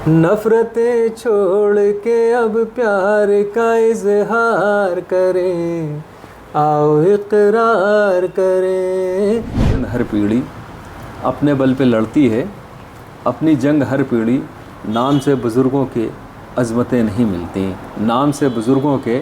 नफरतें छोड़ के अब प्यार का इजहार करें, आओ इकरार करें। हर पीढ़ी अपने बल पे लड़ती है, अपनी जंग हर पीढ़ी, नाम से बुज़ुर्गों के अज़मतें नहीं मिलती, नाम से बुज़ुर्गों के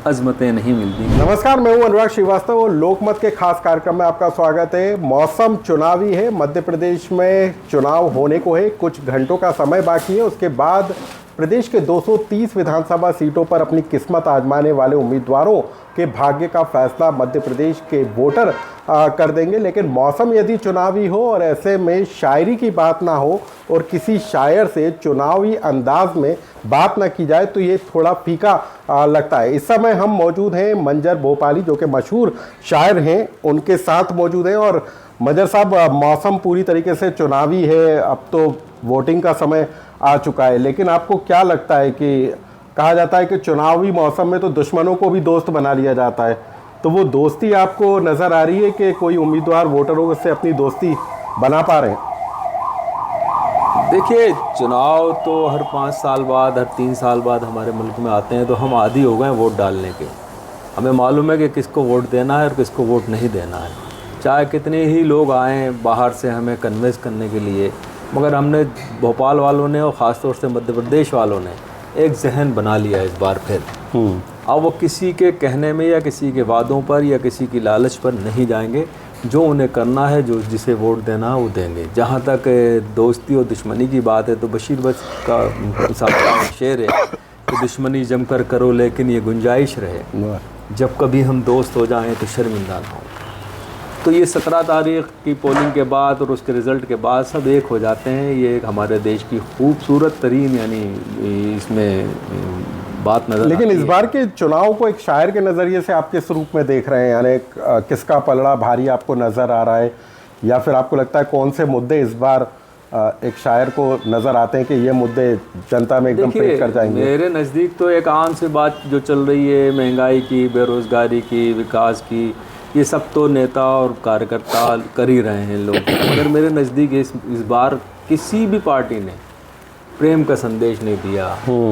अज़मतें नहीं मिलती। नमस्कार, मैं हूं अनुराग श्रीवास्तव और लोकमत के खास कार्यक्रम में आपका स्वागत है। मौसम चुनावी है, मध्य प्रदेश में चुनाव होने को है, कुछ घंटों का समय बाकी है। उसके बाद प्रदेश के 230 विधानसभा सीटों पर अपनी किस्मत आजमाने वाले उम्मीदवारों के भाग्य का फैसला मध्य प्रदेश के वोटर कर देंगे। लेकिन मौसम यदि चुनावी हो और ऐसे में शायरी की बात ना हो और किसी शायर से चुनावी अंदाज में बात ना की जाए तो ये थोड़ा फीका लगता है। इस समय हम मौजूद हैं मंजर भोपाली, जो कि मशहूर शायर हैं, उनके साथ मौजूद हैं। और मंजर साहब, मौसम पूरी तरीके से चुनावी है, अब तो वोटिंग का समय आ चुका है, लेकिन आपको क्या लगता है कि कहा जाता है कि चुनावी मौसम में तो दुश्मनों को भी दोस्त बना लिया जाता है, तो वो दोस्ती आपको नज़र आ रही है कि कोई उम्मीदवार वोटरों से अपनी दोस्ती बना पा रहे हैं? देखिए, चुनाव तो हर 5 साल बाद, हर 3 साल बाद हमारे मुल्क में आते हैं, तो हम आदी हो गए हैं वोट डालने के। हमें मालूम है कि किसको वोट देना है और किसको वोट नहीं देना है। चाहे कितने ही लोग आएँ बाहर से हमें कन्विंस करने के लिए, मगर हमने भोपाल वालों ने और ख़ास तौर से मध्य प्रदेश वालों ने एक जहन बना लिया इस बार फिर। अब वो किसी के कहने में या किसी के वादों पर या किसी की लालच पर नहीं जाएंगे। जो उन्हें करना है, जो जिसे वोट देना है वो देंगे। जहाँ तक दोस्ती और दुश्मनी की बात है तो बशीर बस का शेर है कि दुश्मनी जमकर करो लेकिन ये गुंजाइश रहे, जब कभी हम दोस्त हो जाएं तो शर्मिंदा ना हो। तो ये 17 तारीख की पोलिंग के बाद और उसके रिज़ल्ट के बाद सब एक हो जाते हैं। ये एक हमारे देश की खूबसूरत तरीन यानी इसमें बात नज़र। लेकिन इस बार के चुनाव को एक शायर के नज़रिए से आप किस रूप में देख रहे हैं? यानी किसका पलड़ा भारी आपको नज़र आ रहा है, या फिर आपको लगता है कौन से मुद्दे इस बार एक शायर को नज़र आते हैं कि ये मुद्दे जनता में एकदम पेश कर जाएंगे? मेरे नज़दीक तो एक आम सी बात जो चल रही है, महंगाई की, बेरोज़गारी की, विकास की, ये सब तो नेता और कार्यकर्ता कर ही रहे हैं लोग। मगर मेरे नज़दीक इस बार किसी भी पार्टी ने प्रेम का संदेश नहीं दिया,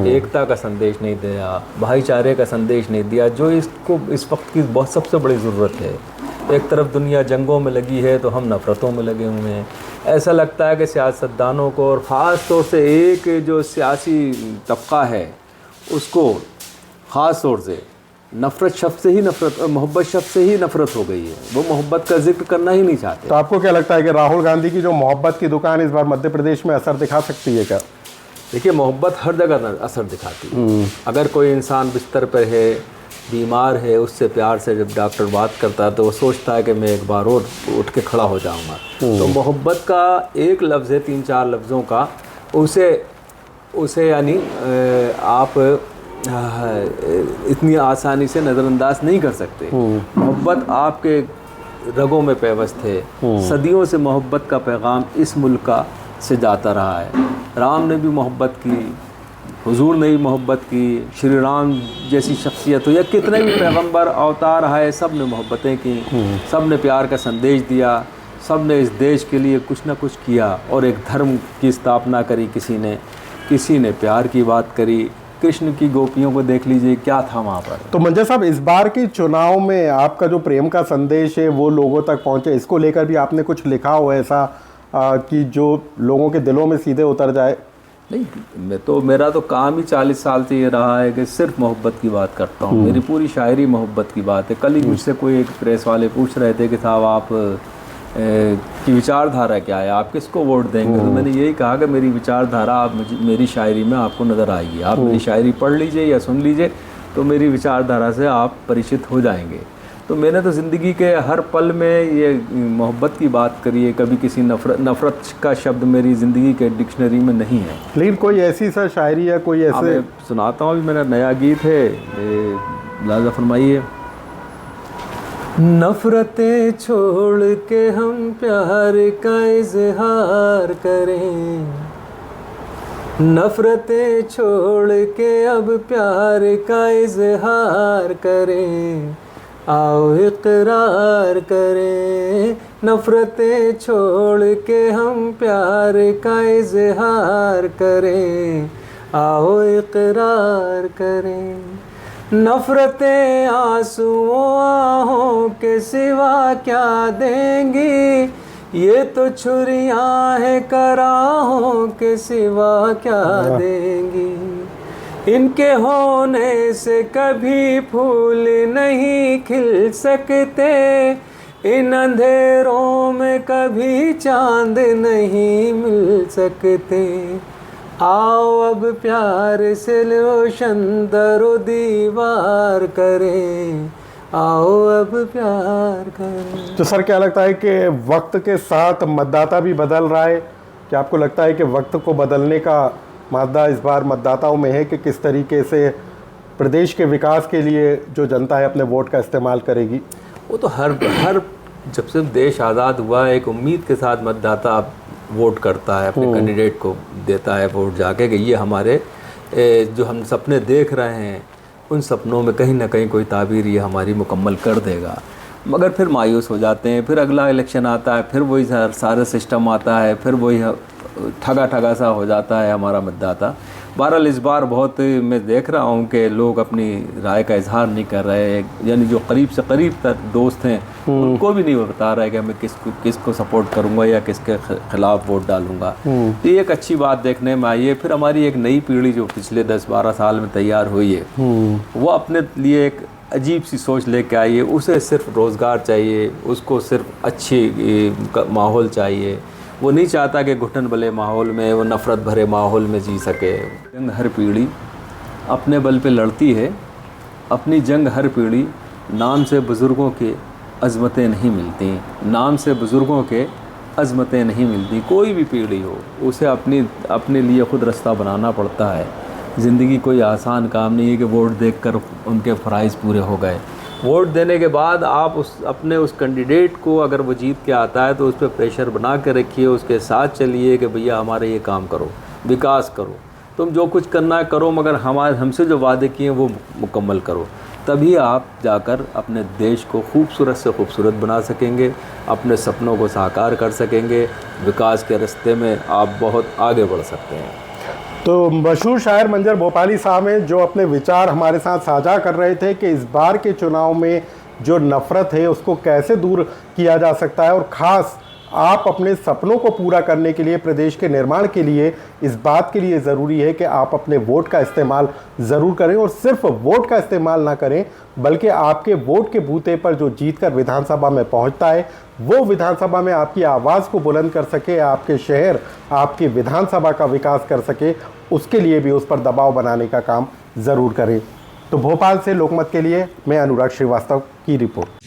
एकता का संदेश नहीं दिया, भाईचारे का संदेश नहीं दिया, जो इसको इस वक्त की बहुत सबसे बड़ी ज़रूरत है। एक तरफ दुनिया जंगों में लगी है तो हम नफ़रतों में लगे हुए हैं। ऐसा लगता है कि सियासतदानों को और ख़ास तौर से एक जो सियासी तबका है उसको ख़ास तौर से नफ़रत शब्द से ही नफ़रत, मोहब्बत शब्द से ही नफ़रत हो गई है। वो मोहब्बत का जिक्र करना ही नहीं चाहते। तो आपको क्या लगता है कि राहुल गांधी की जो मोहब्बत की दुकान इस बार मध्य प्रदेश में असर दिखा सकती है क्या? देखिए, मोहब्बत हर जगह असर दिखाती है। अगर कोई इंसान बिस्तर पर है, बीमार है, उससे प्यार से जब डॉक्टर बात करता है तो वो सोचता है कि मैं एक बार और उठ के खड़ा हो जाऊंगा। तो मोहब्बत का एक लफ्ज़ है, 3-4 लफ्ज़ों का, उसे यानी आप इतनी आसानी से नज़रअंदाज नहीं कर सकते। मोहब्बत आपके रगों में पेवस्त है। सदियों से मोहब्बत का पैगाम इस मुल्क का से जाता रहा है। राम ने भी मोहब्बत की, हुजूर ने भी मोहब्बत की, श्री राम जैसी शख्सियत हो या कितने भी पैगंबर अवतार आए, सब ने मोहब्बतें की, सब ने प्यार का संदेश दिया, सब ने इस देश के लिए कुछ ना कुछ किया और एक धर्म की स्थापना करी। किसी ने प्यार की बात करी। कृष्ण की गोपियों को देख लीजिए, क्या था वहाँ पर। तो मंजर साहब, इस बार के चुनाव में आपका जो प्रेम का संदेश है वो लोगों तक पहुँचे, इसको लेकर भी आपने कुछ लिखा हो ऐसा कि जो लोगों के दिलों में सीधे उतर जाए? नहीं, मेरा तो काम ही 40 साल से ये रहा है कि सिर्फ मोहब्बत की बात करता हूँ। मेरी पूरी शायरी मोहब्बत की बात है। कल ही मुझसे कोई एक प्रेस वाले पूछ रहे थे कि साहब आप की विचारधारा क्या है, आप किसको वोट देंगे? तो मैंने यही कहा कि मेरी विचारधारा मेरी शायरी में आपको नज़र आएगी। आप मेरी शायरी पढ़ लीजिए या सुन लीजिए तो मेरी विचारधारा से आप परिचित हो जाएंगे। तो मैंने तो ज़िंदगी के हर पल में ये मोहब्बत की बात करी है। कभी किसी नफ़रत का शब्द मेरी ज़िंदगी के डिक्शनरी में नहीं है। लेकिन कोई ऐसी सर शायरी या कोई ऐसे? मैं सुनाता हूँ। अभी मेरा नया गीत है, लाजा फरमाइए। नफ़रतें छोड़ के हम प्यार का इजहार करें, नफ़रतें छोड़ के अब प्यार का इजहार करें, आओ इकरार करें, नफरतें छोड़ के हम प्यार का इजहार करें, आओ इकरार करें। नफरतें आंसुओं आहों के सिवा क्या देंगी, ये तो छुरियां हैं कराहों के सिवा क्या देंगी। इनके होने से कभी फूल नहीं खिल सकते, इन अंधेरों में कभी चांद नहीं मिल सकते। आओ अब प्यार से रोशन दरो दीवार करें, आओ अब प्यार करें। तो सर क्या लगता है कि वक्त के साथ मतदाता भी बदल रहा है? क्या आपको लगता है कि वक्त को बदलने का मादा इस बार मतदाताओं में है कि किस तरीके से प्रदेश के विकास के लिए जो जनता है अपने वोट का इस्तेमाल करेगी? वो तो हर जब से देश आज़ाद हुआ है, एक उम्मीद के साथ मतदाता वोट करता है, अपने कैंडिडेट को देता है वोट जाके कि ये हमारे जो हम सपने देख रहे हैं उन सपनों में कहीं ना कहीं कोई ताबीर ये हमारी मुकम्मल कर देगा। मगर फिर मायूस हो जाते हैं, फिर अगला इलेक्शन आता है, फिर वही सारा सिस्टम आता है, फिर वही ठगा सा हो जाता है हमारा मतदाता। बहरहाल इस बार बहुत मैं देख रहा हूँ कि लोग अपनी राय का इजहार नहीं कर रहे, यानी जो करीब से करीब तक दोस्त हैं उनको भी नहीं बता रहे कि मैं किसको सपोर्ट करूँगा या किसके खिलाफ वोट डालूँगा। तो ये एक अच्छी बात देखने में आई है। फिर हमारी एक नई पीढ़ी जो पिछले 10-12 साल में तैयार हुई है, वो अपने लिए एक अजीब सी सोच लेके आई है। उसे सिर्फ रोज़गार चाहिए, उसको सिर्फ अच्छी माहौल चाहिए। वो नहीं चाहता कि घुटन भले माहौल में, वो नफ़रत भरे माहौल में जी सके। जंग हर पीढ़ी अपने बल पे लड़ती है, अपनी जंग हर पीढ़ी नाम से बुज़ुर्गों के अज़मतें नहीं मिलती, नाम से बुज़ुर्गों के अज़मतें नहीं मिलती। कोई भी पीढ़ी हो, उसे अपने लिए ख़ुद रास्ता बनाना पड़ता है। ज़िंदगी कोई आसान काम नहीं है कि वोट देखकर उनके फ़राइज़ पूरे हो गए। वोट देने के बाद आप अपने उस कैंडिडेट को, अगर वो जीत के आता है तो उस पर प्रेशर बना के रखिए, उसके साथ चलिए कि भैया हमारे ये काम करो, विकास करो, तुम जो कुछ करना है करो, मगर हमसे जो वादे किए हैं वो मुकम्मल करो। तभी आप जाकर अपने देश को खूबसूरत से खूबसूरत बना सकेंगे, अपने सपनों को साकार कर सकेंगे, विकास के रास्ते में आप बहुत आगे बढ़ सकते हैं। तो मशहूर शायर मंजर भोपाली साहब हैं जो अपने विचार हमारे साथ साझा कर रहे थे कि इस बार के चुनाव में जो नफ़रत है उसको कैसे दूर किया जा सकता है, और ख़ास आप अपने सपनों को पूरा करने के लिए, प्रदेश के निर्माण के लिए इस बात के लिए ज़रूरी है कि आप अपने वोट का इस्तेमाल ज़रूर करें, और सिर्फ वोट का इस्तेमाल ना करें बल्कि आपके वोट के बूते पर जो जीतकर विधानसभा में पहुंचता है वो विधानसभा में आपकी आवाज़ को बुलंद कर सके, आपके शहर, आपकी विधानसभा का विकास कर सके, उसके लिए भी उस पर दबाव बनाने का काम ज़रूर करें। तो भोपाल से लोकमत के लिए मैं अनुराग श्रीवास्तव की रिपोर्ट।